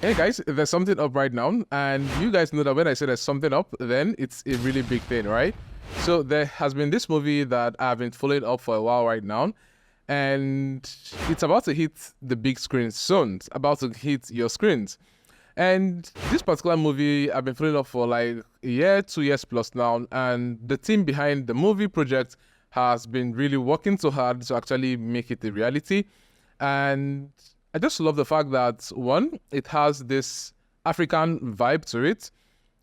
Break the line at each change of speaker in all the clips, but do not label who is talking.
Hey guys, there's something up right now, and you guys know that when I say there's something up, then it's a really big thing, right? So there has been this movie that I've been following up for a while right now, and it's about to hit the big screen soon. It's about to hit your screens. And this particular movie, I've been following up for like a year, 2 years plus now, and the team behind the movie project has been really working so hard to actually make it a reality. And I just love the fact that one, it has this African vibe to it,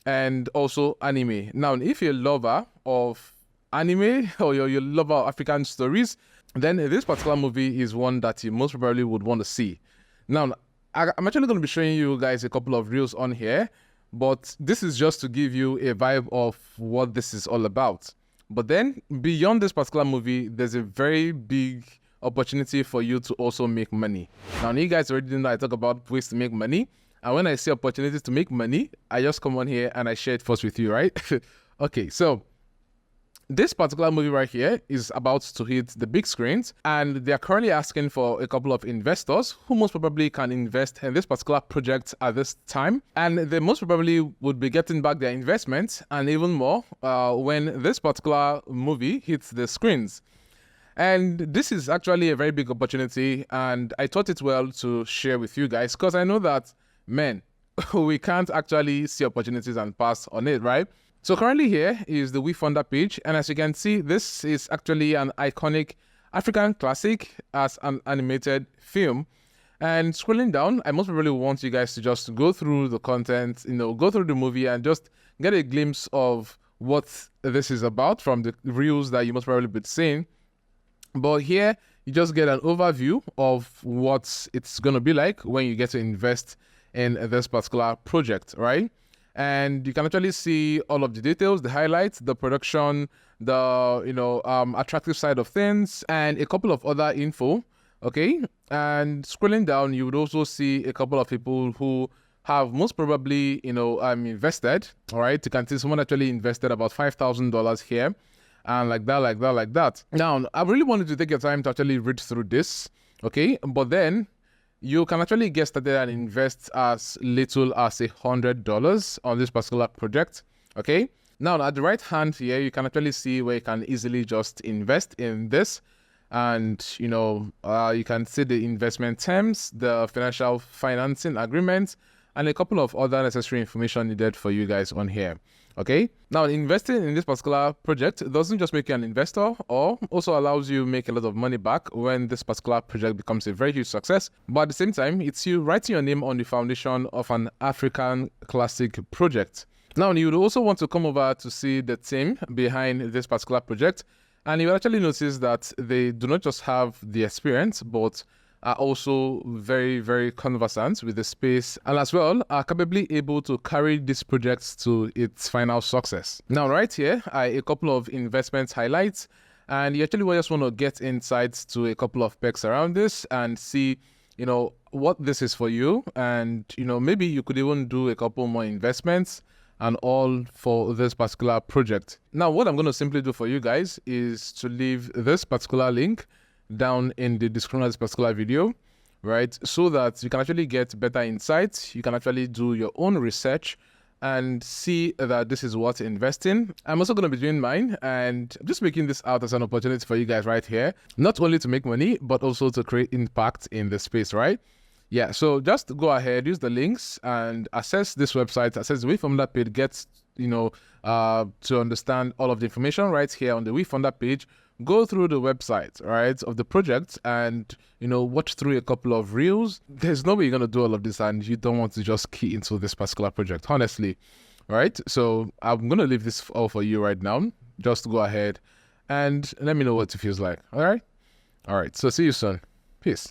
and also anime. Now, if you're a lover of anime or you're a lover of African stories, then this particular movie is one that you most probably would want to see. Now, I'm actually going to be showing you guys a couple of reels on here, but this is just to give you a vibe of what this is all about. But then, beyond this particular movie, there's a very big opportunity for you to also make money. Now, you guys already know I talk about ways to make money. And when I see opportunities to make money, I just come on here and I share it first with you, right? Okay, so this particular movie right here is about to hit the big screens, and they are currently asking for a couple of investors who most probably can invest in this particular project at this time, and they most probably would be getting back their investment and even more when this particular movie hits the screens. And this is actually a very big opportunity, and I thought it well to share with you guys because I know that, man, we can't actually see opportunities and pass on it, right? So currently here is the WeFunder page, and as you can see, this is actually an iconic African classic as an animated film. And scrolling down, I most probably want you guys to just go through the content, go through the movie and just get a glimpse of what this is about from the reels that you most probably be seeing. But here, you just get an overview of what it's going to be like when you get to invest in this particular project, right? And you can actually see all of the details, the highlights, the production, the attractive side of things, and a couple of other info. Okay, and scrolling down, you would also see a couple of people who have most probably invested. All right, you can see someone actually invested about $5,000 here, and like that. Now, I really wanted to take your time to actually read through this. Okay, but then you can actually get started and invest as little as $100 on this particular project. Okay. Now, at the right hand here, you can actually see where you can easily just invest in this. And, you can see the investment terms, the financial financing agreement, and a couple of other necessary information needed for you guys on here. Okay. Now, investing in this particular project doesn't just make you an investor, or also allows you to make a lot of money back when this particular project becomes a very huge success. But at the same time, it's you writing your name on the foundation of an African classic project. Now, you would also want to come over to see the team behind this particular project, and you will actually notice that they do not just have the experience, but are also very, very conversant with the space, and as well are capably able to carry this project to its final success. Now, right here are a couple of investment highlights, and you actually just want to get insights to a couple of perks around this and see, what this is for you, and maybe you could even do a couple more investments and all for this particular project. Now, what I'm going to simply do for you guys is to leave this particular link down in the description of this particular video, right? So that you can actually get better insights. You can actually do your own research and see that this is what to invest in. I'm also going to be doing mine, and I'm just making this out as an opportunity for you guys right here, not only to make money, but also to create impact in the space, right? Yeah, so just go ahead, use the links and access this website, access the WeFunder page, get, to understand all of the information right here on the WeFunder page. Go through the website, right, of the project and, watch through a couple of reels. There's no way you're going to do all of this and you don't want to just key into this particular project, honestly, right? So I'm going to leave this all for you right now. Just go ahead and let me know what it feels like, all right? All right, so see you soon. Peace.